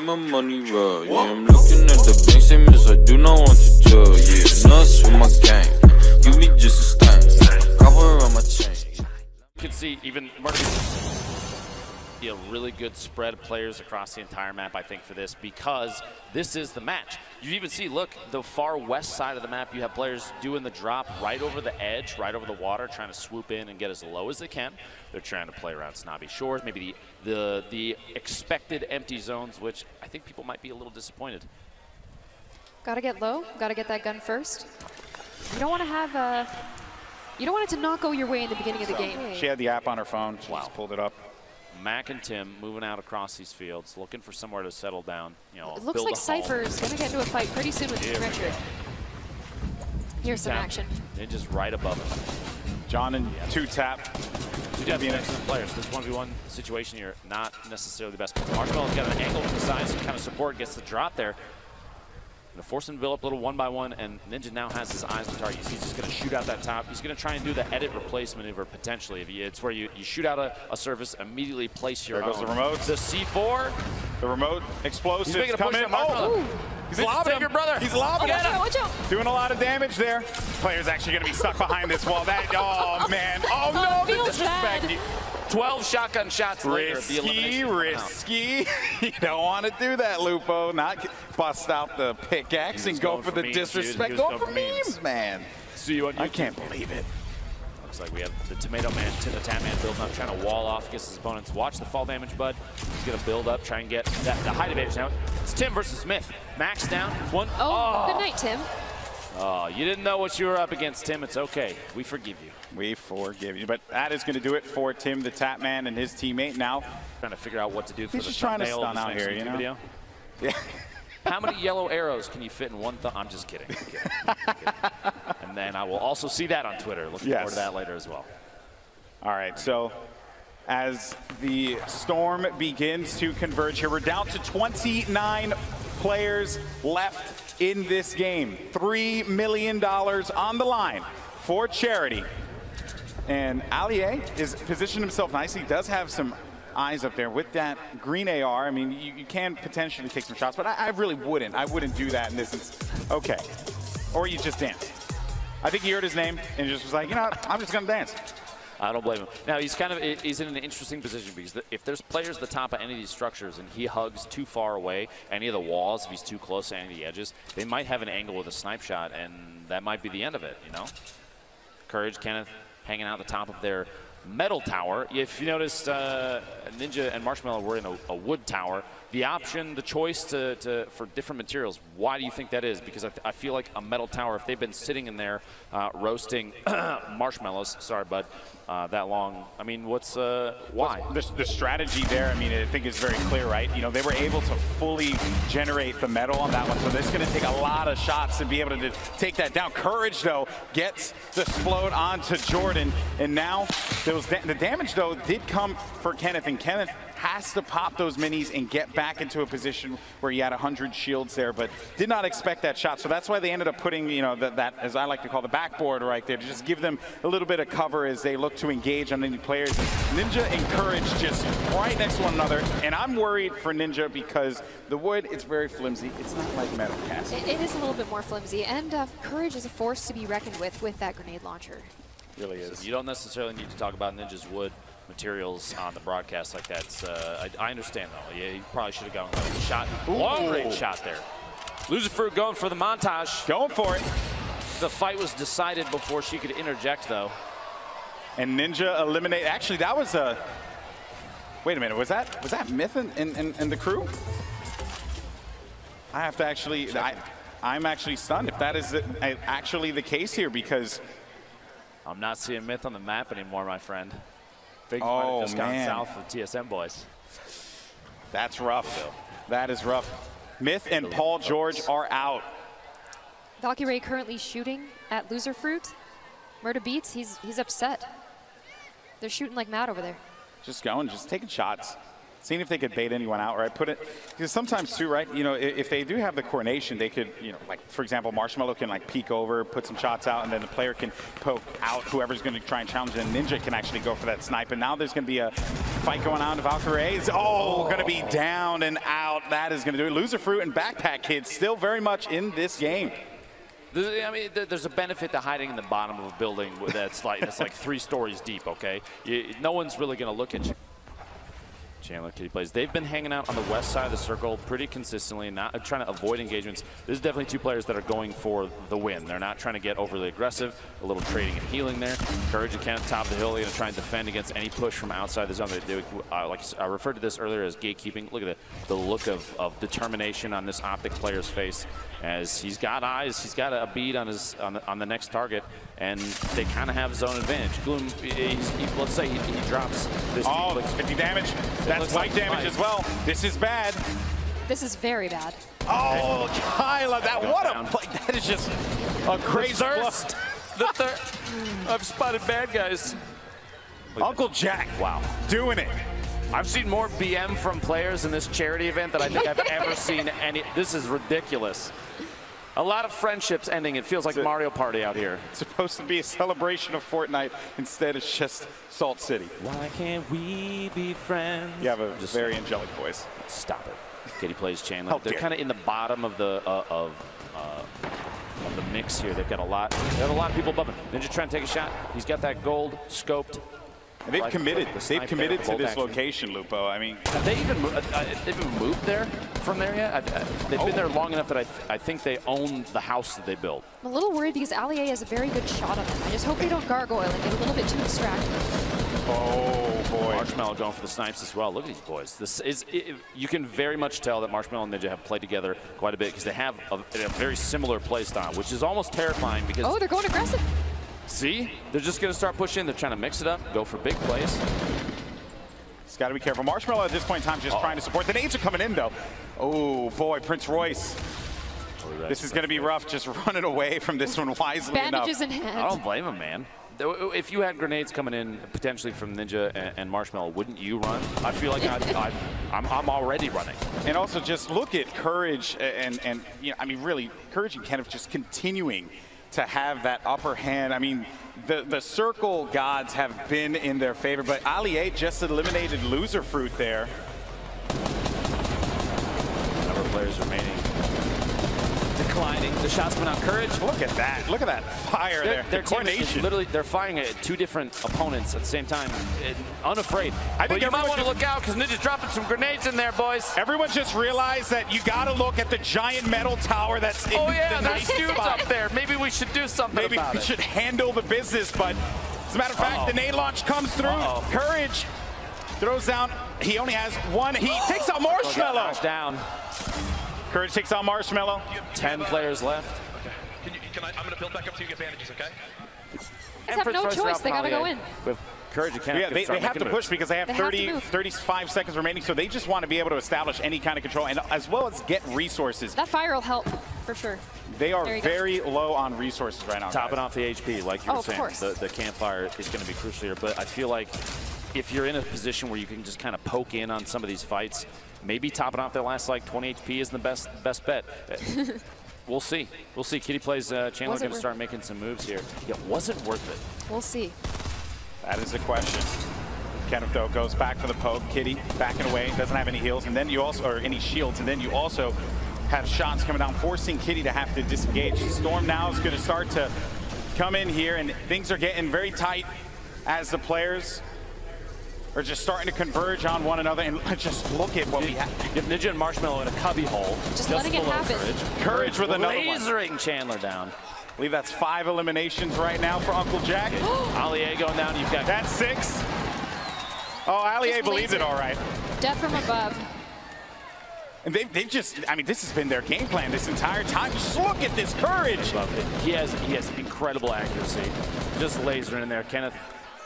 my money raw. Yeah, I'm looking at the bank statements, I do not want to tell. Yeah, nuts with my gang. You be just a stain. Cover on my chain. You can see even a really good spread of players across the entire map, I think, for this, because this is the match. You even see, look, the far west side of the map, you have players doing the drop right over the edge, right over the water, trying to swoop in and get as low as they can. They're trying to play around snobby shores, maybe the expected empty zones, which I think people might be a little disappointed. Gotta get low, gotta get that gun first. You don't want to have you don't want it to not go your way in the beginning of the game. She had the app on her phone, she just pulled it up. Mac and Tim moving out across these fields, looking for somewhere to settle down. You know, it looks like Cypher is going to get into a fight pretty soon with the Richard. Here's some action. Ninja's right above him. John and two-tap. Two-tap being excellent players. This 1v1 situation here, not necessarily the best. Marshmallow's got an angle from the side, so kind of support, gets the drop there. Gonna force him to build up a little one by one, and Ninja now has his eyes on target. He's just gonna shoot out that top. He's gonna try and do the edit replace maneuver potentially. It's where you shoot out a surface, immediately place your There goes the remote. The C4. The remote explosive. He's making a push coming. Oh! He's lobbing him. Brother. He's lobbing him. Watch out. Doing a lot of damage there. Player's actually gonna be stuck behind this wall. Oh man. Oh no, the disrespect. 12 shotgun shots later. Risky. You don't want to do that, Lupo. Not bust out the pickaxe and go for the disrespect. Go for memes, man. See you on YouTube. I can't believe it. Looks like we have the Tomato Man, the Tap Man building up, trying to wall off against his opponents. Watch the fall damage, bud. He's going to build up, try and get the height advantage now. It's Tim versus Smith. Max down. One. Oh, good night, Tim. Oh, you didn't know what you were up against, Tim. It's okay. We forgive you. We forgive you. But that is going to do it for Tim, the Tap Man, and his teammate. Now, trying to figure out what to do for he's the just trying to thumbnail stun out here, you know? Video. Yeah. How many yellow arrows can you fit in one thumb? I'm just kidding. I'm kidding. And then I will also see that on Twitter. Looking forward to that later as well. All right, so as the storm begins to converge here, we're down to 29 players left in this game. $3 million on the line for charity. And Allier is positioned himself nicely. He does have some eyes up there with that green AR. I mean, you can potentially take some shots, but I really wouldn't. I wouldn't do that in this instance. Okay. Or you just dance. I think he heard his name and just was like, you know what, I'm just going to dance. I don't blame him. Now, he's in an interesting position because if there's players at the top of any of these structures and he hugs too far away, any of the walls, if he's too close to any of the edges, they might have an angle with a snipe shot, and that might be the end of it, you know? Courage, Kenneth, hanging out at the top of their metal tower. If you noticed, Ninja and Marshmallow were in a wood tower. The option, the choice for different materials, why do you think that is? Because I feel like a metal tower, if they've been sitting in there roasting marshmallows, sorry, bud, that long, I mean, what's, why? The strategy there, I mean, I think is very clear, right? You know, they were able to fully generate the metal on that one, so it's going to take a lot of shots to be able to take that down. Courage, though, gets the explode onto Jordan, and now the damage, though, did come for Kenneth, and Kenneth has to pop those minis and get back into a position where he had 100 shields there, but did not expect that shot. So that's why they ended up putting, you know, that as I like to call the backboard right there, to just give them a little bit of cover as they look to engage on any players. And Ninja and Courage just right next to one another. And I'm worried for Ninja because the wood, it's very flimsy. It's not like metal cast. It is a little bit more flimsy, and Courage is a force to be reckoned with that grenade launcher. Really is. So you don't necessarily need to talk about Ninja's wood materials on the broadcast like that. I understand, though. Yeah, he probably should have gone with a shot. Long-range shot there. Loser Fruit going for the montage. Going for it. The fight was decided before she could interject, though. And Ninja eliminate. Actually, that was a. Wait a minute. Was that Myth in the crew? I have to actually. I'm actually stunned if that is actually the case here, because I'm not seeing Myth on the map anymore, my friend. Big might have just gone south for TSM boys. That's rough. That is rough. Myth and Paul George are out. Valkyrie currently shooting at Loser Fruit. Murder Beats, he's upset. They're shooting like mad over there. Just going, just taking shots. seeing if they could bait anyone out, right? Put it, because sometimes too, right? You know, if they do have the coordination, they could, you know, like for example, Marshmalo can like peek over, put some shots out, and then the player can poke out whoever's going to try and challenge it, and Ninja can actually go for that snipe. And now there's going to be a fight going on. Valkyrie is going to be down and out. That is going to do it. Loser Fruit and Backpack Kids still very much in this game. I mean, there's a benefit to hiding in the bottom of a building that's like 3 stories deep, okay? No one's really going to look at you. Chandler, Kitty plays. They've been hanging out on the west side of the circle pretty consistently, not trying to avoid engagements. There's definitely 2 players that are going for the win. They're not trying to get overly aggressive. A little trading and healing there. Courage and Kenneth, top of the hill. They're going to try and defend against any push from outside the zone. Like I referred to this earlier as gatekeeping. Look at the look of determination on this Optic player's face, as he's got eyes. He's got a bead on the next target, and they kind of have zone advantage. Gloom, let's say he drops this. Oh, 50 damage. That's white damage as well. This is bad. This is very bad. Oh, Kyla, what a play. That is just a crazy thirst. The thirst. I've spotted bad guys. Uncle Jack, wow, doing it. I've seen more BM from players in this charity event than I think I've ever seen any. This is ridiculous. A lot of friendships ending. It feels like Mario Party out here. It's supposed to be a celebration of Fortnite. Instead, it's just Salt City. Why can't we be friends? You have a very angelic voice. Stop it. Kitty plays Chandler. They're kind of in the bottom of the mix here. They've got a lot. They have a lot of people above him. Ninja trying to take a shot. He's got that gold scoped. And they've committed. They've committed to this location, Lupo. I mean, have they even moved there from there yet? They've been there long enough that I think they own the house that they built. I'm a little worried because Allier has a very good shot on them. I just hope they don't gargoyle and get a little bit too distracted. Oh boy! Marshmalo going for the snipes as well. Look at these boys. You can very much tell that Marshmalo and Ninja have played together quite a bit because they have a very similar play style, which is almost terrifying because they're going aggressive. See? They're just going to start pushing. They're trying to mix it up, go for big plays. Just got to be careful. Marshmalo at this point in time just trying to support. The nades are coming in, though. Oh, boy, Prince Royce. This is going to be rough, just running away from this one wisely Bandages enough. in hand. I don't blame him, man. If you had grenades coming in potentially from Ninja and Marshmalo, wouldn't you run? I feel like I'm already running. And also just look at Courage and you know, I mean, really, Courage and Kenneth just continuing to have that upper hand. I mean, the circle gods have been in their favor, but Allier just eliminated Loser Fruit there. Number of players remaining. Declining. The shots coming out. Courage. Look at that. Look at that fire there. Their coordination. Literally, they're firing at 2 different opponents at the same time. Unafraid. I think you might want to look out because Ninja's dropping some grenades in there, boys. Everyone just realized that you got to look at the giant metal tower that's in the nice dudes up there. Maybe we should do something about it. Maybe we should handle the business, but as a matter of fact, the nade launch comes through. Courage throws down. He only has one. He takes out Marshmalo. Down. Courage takes out Marshmalo. 10 players left. Okay. I'm going to build back up to you, get bandages, okay? They have no choice. They got to go in. With Courage, they have to push because they have 35 seconds remaining, so they just want to be able to establish any kind of control and as well as get resources. That fire will help, for sure. They are very low on resources right now. Topping off the HP, like you were saying. The campfire is going to be crucial here, but I feel like if you're in a position where you can just kind of poke in on some of these fights, maybe topping off their last like 20 HP isn't the best bet. We'll see. We'll see. Kitty plays Chandler going to start making some moves here. Yeah, was it worth it? We'll see. That is the question. Kenneth though goes back for the poke. Kitty backing away, doesn't have any heals, and then you also, or any shields, and then you also have shots coming down, forcing Kitty to have to disengage. Storm now is going to start to come in here, and things are getting very tight as the players are just starting to converge on one another. And just look at what we have. Ninja and Marshmalo in a cubby hole. Just letting it happen. Courage with another one. Lasering Chandler down. I believe that's 5 eliminations right now for Uncle Jack. Allier going down. You've got that's 6. Oh, Allier believes it all right. Death from above. And they've just, I mean, this has been their game plan this entire time. Just look at this Courage. Love it. He has incredible accuracy. Just lasering in there. Kenneth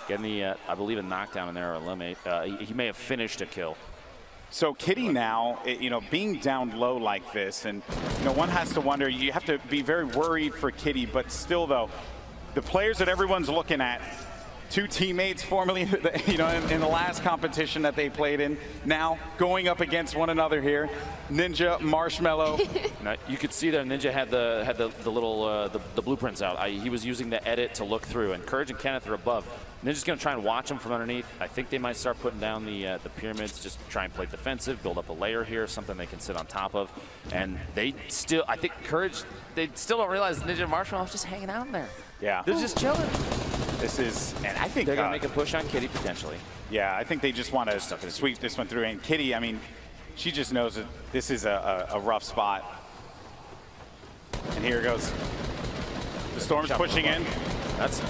getting the, I believe, a knockdown in there or eliminate. He may have finished a kill. So Kitty now, you know, being down low like this, and you know, one has to wonder. You have to be very worried for Kitty, but still, though, the players that everyone's looking at, two teammates formerly, in the last competition that they played in, now going up against one another here. Ninja, Marshmalo. You could see that Ninja had the little the blueprints out. He was using the edit to look through, and Courage and Kenneth are above. Ninja's going to try and watch him from underneath. I think they might start putting down the pyramids, just try and play defensive, build up a layer here, something they can sit on top of. And they still, I think Courage, they still don't realize Ninja and Marshmalo is just hanging out in there. Yeah. They're just chilling. This is, and I think they're going to make a push on Kitty potentially. Yeah, I think they just want to sweep this one through. And Kitty, I mean, she just knows that this is a rough spot. And here goes. The Storm's pushing in. That's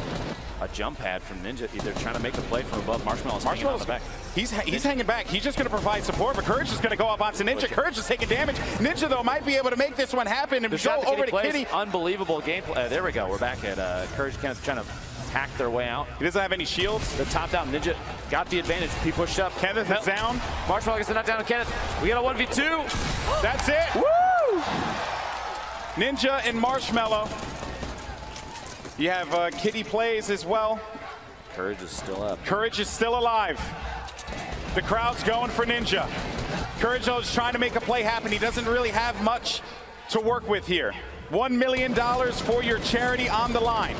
a jump pad from Ninja. They're trying to make the play from above. Marshmallow's hanging on the back. He's hanging back. He's just going to provide support, but Courage is going to go up onto Ninja. Courage is taking damage. Ninja, though, might be able to make this one happen and go over to Kitty. Unbelievable gameplay. There we go. We're back at Courage Kenneth trying to hack their way out. He doesn't have any shields. The top down Ninja got the advantage. He pushed up. Kenneth is down. Marshmallow gets the knockdown on Kenneth. We got a 1v2. That's it. Woo! Ninja and Marshmalo. You have Kitty plays as well. Courage is still up. Courage is still alive. The crowd's going for Ninja. Courage, though, is trying to make a play happen. He doesn't really have much to work with here. $1 million for your charity on the line.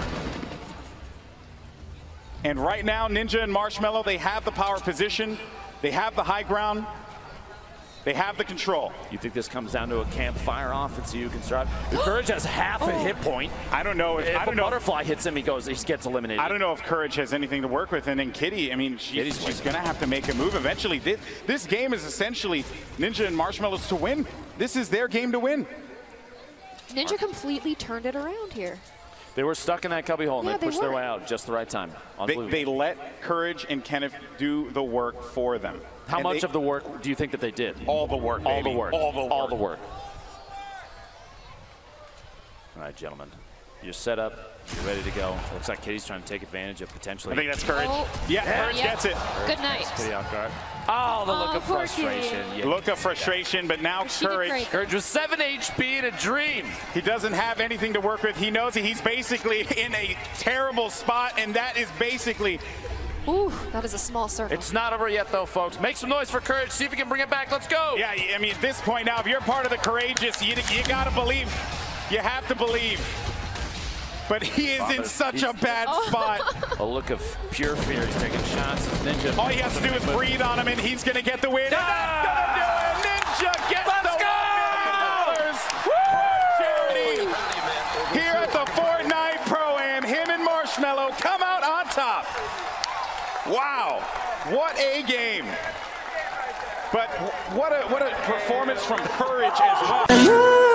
And right now, Ninja and Marshmalo, they have the power position. They have the high ground. They have the control. You think this comes down to a campfire offense you can start? If Courage has half a hit point. I don't know if a butterfly hits him, he gets eliminated. I don't know if Courage has anything to work with. And then Kitty, I mean, she's going to have to make a move eventually. This game is essentially Ninja and Marshmallow's to win. This is their game to win. Ninja completely turned it around here. They were stuck in that cubby hole, and they pushed their way out just the right time. They let Courage and Kenneth do the work for them. How much of the work do you think that they did? All the work, baby. All the work. All the work. All the work. All right, gentlemen. You're set up. You're ready to go. Looks like Kitty's trying to take advantage of potentially. I think that's Courage. Yeah, Courage gets it. Good night. Kitty off guard. Oh, the look of frustration. Yeah. Look of frustration, but now Courage. Courage was 7 HP in a dream. He doesn't have anything to work with. He knows he's basically in a terrible spot, and that is basically. Ooh, that is a small circle. It's not over yet, though, folks. Make some noise for Courage. See if we can bring it back. Let's go. Yeah, I mean, at this point now, if you're part of the courageous, you got to believe. You have to believe. But he is in such a bad spot. A look of pure fear. He's taking shots. Ninja. All he has to do is breathe on him, and he's going to get the win. And that's going to do it. Ninja gets the $1 million. Charity here at the Fortnite Pro-Am. Him and Marshmalo come out on top. Wow, what a game. But what a performance from Courage as well.